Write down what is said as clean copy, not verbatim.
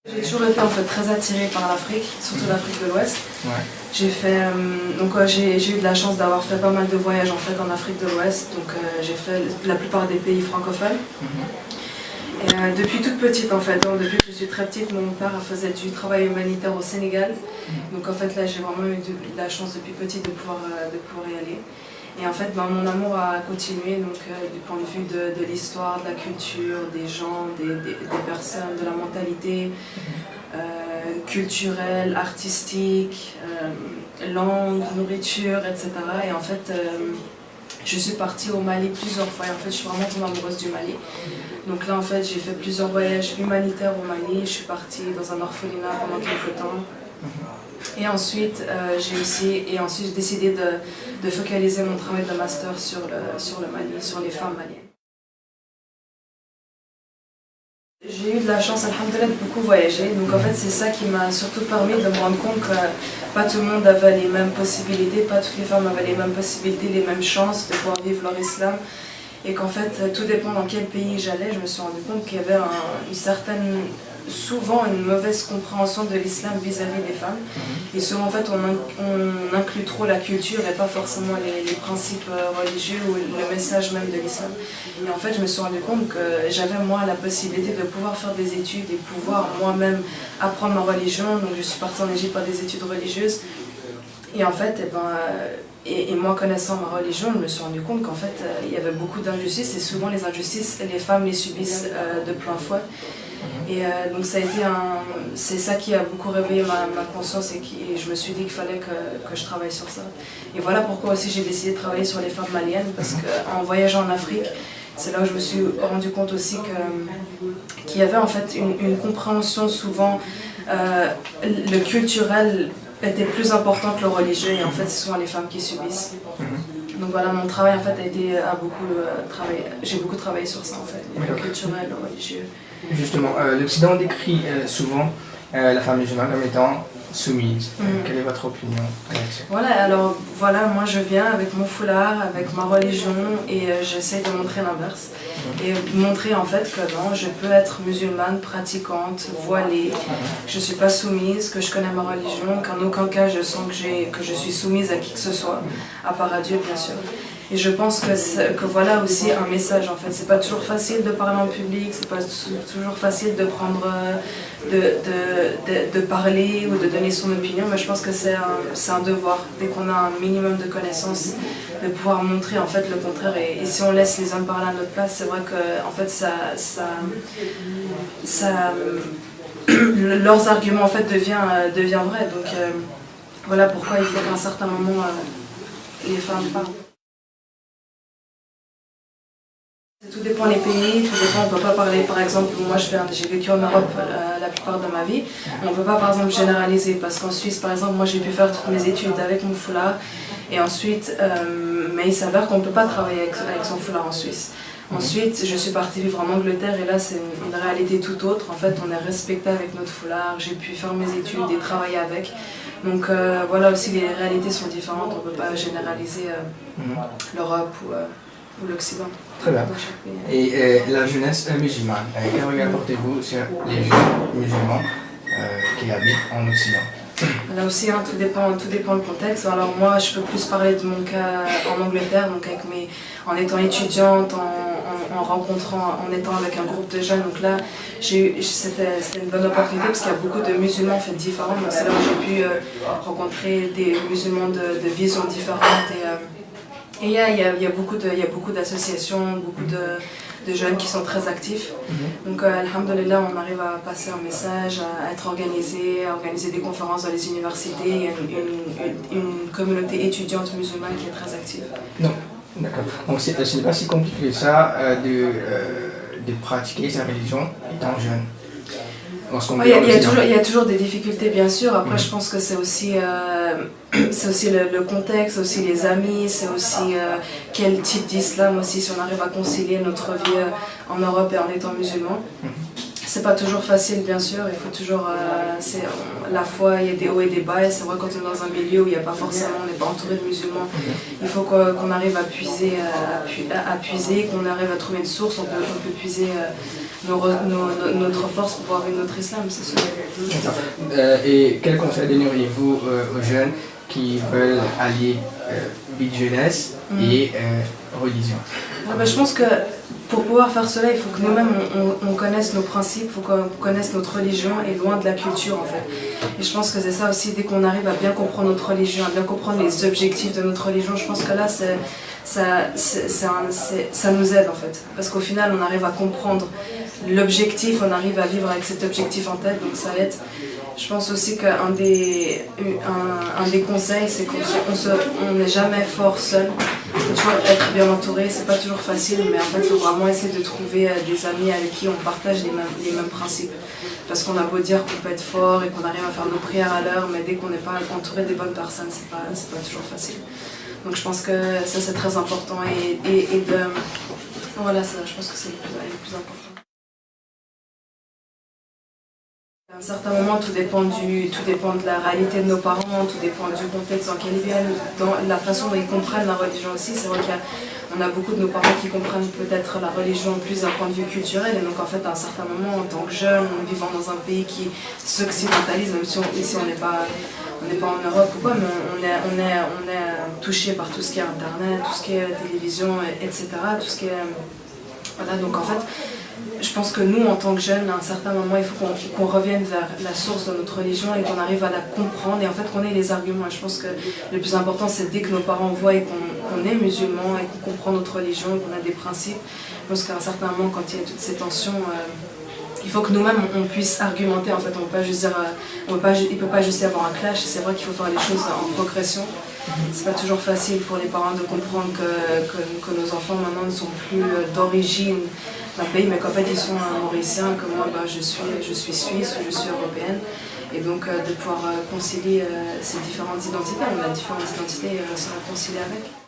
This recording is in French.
J'ai toujours été en fait très attirée par l'Afrique, surtout l'Afrique de l'Ouest. Ouais. J'ai eu de la chance d'avoir fait pas mal de voyages en fait en Afrique de l'Ouest, donc j'ai fait la plupart des pays francophones. Et depuis toute petite en fait, donc, depuis que je suis très petite, mon père faisait du travail humanitaire au Sénégal. Donc en fait là j'ai vraiment eu de la chance depuis petite de pouvoir y aller. Et en fait mon amour a continué donc, du point de vue de l'histoire, de la culture, des gens, des personnes, de la mentalité culturelle, artistique, langue, nourriture, etc. Et en fait je suis partie au Mali plusieurs fois et en fait je suis vraiment tombée amoureuse du Mali. Donc là en fait j'ai fait plusieurs voyages humanitaires au Mali, je suis partie dans un orphelinat pendant quelques temps. Et ensuite j'ai décidé de focaliser mon travail de master sur le Mali, sur les femmes maliennes. J'ai eu de la chance, alhamdoulilah, de beaucoup voyager. Donc en fait c'est ça qui m'a surtout permis de me rendre compte que pas tout le monde avait les mêmes possibilités, pas toutes les femmes avaient les mêmes possibilités, les mêmes chances de pouvoir vivre leur islam. Et qu'en fait, tout dépend dans quel pays j'allais, je me suis rendu compte qu'il y avait souvent une mauvaise compréhension de l'islam vis-à-vis des femmes. Et souvent, en fait, on inclut trop la culture et pas forcément les principes religieux ou le message même de l'islam. Et en fait, je me suis rendu compte que j'avais, moi, la possibilité de pouvoir faire des études et pouvoir moi-même apprendre ma religion. Donc, je suis partie en Égypte faire des études religieuses. Et en fait, et moi connaissant ma religion, je me suis rendu compte qu'en fait, il y avait beaucoup d'injustices et souvent les injustices, les femmes les subissent de plein fouet. Et donc c'est ça qui a beaucoup réveillé ma conscience et je me suis dit qu'il fallait que je travaille sur ça. Et voilà pourquoi aussi j'ai décidé de travailler sur les femmes maliennes, parce qu'en voyageant en Afrique, c'est là où je me suis rendu compte aussi qu'il y avait en fait une compréhension souvent, le culturel était plus important que le religieux et en fait c'est souvent les femmes qui subissent. Donc voilà, mon travail en fait j'ai beaucoup travaillé sur ça en fait, le culturel, le religieux. Justement, l'Occident décrit souvent la femme musulmane comme étant soumise. Quelle est votre opinion là-dessus? Voilà, alors voilà, moi je viens avec mon foulard, avec ma religion et j'essaie de montrer l'inverse. Et montrer en fait que non, je peux être musulmane, pratiquante, voilée, que je ne suis pas soumise, que je connais ma religion, qu'en aucun cas je sens que je suis soumise à qui que ce soit, à part à Dieu bien sûr. Et je pense que voilà aussi un message en fait. C'est pas toujours facile de parler en public, c'est pas toujours facile de prendre, de parler ou de donner son opinion, mais je pense que c'est un devoir, dès qu'on a un minimum de connaissances, de pouvoir montrer en fait le contraire. Et si on laisse les hommes parler à notre place, c'est vrai que en fait leurs arguments en fait devient vrai. Donc voilà pourquoi il faut qu'à un certain moment les femmes parlent. Tout dépend des pays, tout dépend, on ne peut pas parler, par exemple, moi j'ai vécu en Europe la plupart de ma vie, on ne peut pas par exemple généraliser, parce qu'en Suisse par exemple, moi j'ai pu faire toutes mes études avec mon foulard, et ensuite, mais il s'avère qu'on ne peut pas travailler avec son foulard en Suisse. Ensuite, je suis partie vivre en Angleterre et là c'est une réalité tout autre, en fait on est respecté avec notre foulard, j'ai pu faire mes études et travailler avec. Donc voilà aussi les réalités sont différentes, on ne peut pas généraliser l'Europe ou l'Occident. Très bien. Et la jeunesse musulmane, quel regard portez-vous sur les jeunes musulmans qui habitent en Occident? Là aussi, tout dépend du contexte. Alors moi, je peux plus parler de mon cas en Angleterre, donc en étant étudiante, en étant avec un groupe de jeunes. Donc là, c'était une bonne opportunité parce qu'il y a beaucoup de musulmans en fait, différents. Donc c'est là où j'ai pu rencontrer des musulmans de visions différentes. Et il y a beaucoup d'associations, beaucoup de jeunes qui sont très actifs. Donc, alhamdoulilah, on arrive à passer un message, à être organisé, à organiser des conférences dans les universités. Il y a une communauté étudiante musulmane qui est très active. Non, d'accord. Donc, ce n'est pas si compliqué que ça de pratiquer sa religion étant jeune. Il y a toujours des difficultés bien sûr, après je pense que c'est aussi le contexte, c'est aussi les amis, c'est aussi quel type d'islam aussi, si on arrive à concilier notre vie en Europe et en étant musulman. C'est pas toujours facile, bien sûr, il faut toujours... la foi, il y a des hauts et des bas, et c'est vrai quand on est dans un milieu où il n'y a pas forcément, on n'est pas entouré de musulmans, il faut qu'on arrive à puiser, qu'on arrive à trouver une source, on peut puiser notre force pour pouvoir vivre notre islam, c'est sûr. Et quel conseil donneriez-vous aux jeunes qui veulent allier vie de jeunesse et religion? Je pense que pour pouvoir faire cela, il faut que nous-mêmes on connaisse nos principes, il faut qu'on connaisse notre religion et loin de la culture en fait. Et je pense que c'est ça aussi, dès qu'on arrive à bien comprendre notre religion, à bien comprendre les objectifs de notre religion, je pense que là ça nous aide en fait. Parce qu'au final on arrive à comprendre l'objectif, on arrive à vivre avec cet objectif en tête, donc ça aide. Je pense aussi qu'un des conseils, c'est qu'on n'est jamais fort seul. Il faut toujours être bien entouré, c'est pas toujours facile, mais en fait, il faut vraiment essayer de trouver des amis avec qui on partage les mêmes principes. Parce qu'on a beau dire qu'on peut être fort et qu'on arrive à faire nos prières à l'heure, mais dès qu'on n'est pas entouré des bonnes personnes, c'est pas toujours facile. Donc je pense que ça, c'est très important voilà, ça, je pense que c'est le plus important. À un certain moment, tout dépend de la réalité de nos parents, tout dépend du contexte dans lequel ils viennent, dans la façon dont ils comprennent la religion aussi. C'est vrai qu'on a beaucoup de nos parents qui comprennent peut-être la religion plus d'un point de vue culturel, et donc en fait à un certain moment, en tant que jeune, vivant dans un pays qui s'occidentalise, même si ici on n'est pas en Europe ou quoi, mais on est touché par tout ce qui est internet, tout ce qui est télévision, etc. Tout ce qui est... Voilà, donc en fait, je pense que nous, en tant que jeunes, à un certain moment, il faut qu'on revienne vers la source de notre religion et qu'on arrive à la comprendre et en fait qu'on ait les arguments. Et je pense que le plus important, c'est dès que nos parents voient qu'on est musulman et qu'on comprend notre religion et qu'on a des principes, je pense qu'à un certain moment, quand il y a toutes ces tensions, il faut que nous-mêmes on puisse argumenter. En fait, on peut pas juste dire, il ne peut pas juste y avoir un clash. C'est vrai qu'il faut faire les choses en progression. C'est pas toujours facile pour les parents de comprendre que nos enfants maintenant ne sont plus d'origine d'un pays, mais qu'en fait ils sont mauriciens, que moi je suis suisse ou je suis européenne. Et donc de pouvoir concilier ces différentes identités, on a différentes identités, se réconcilier avec.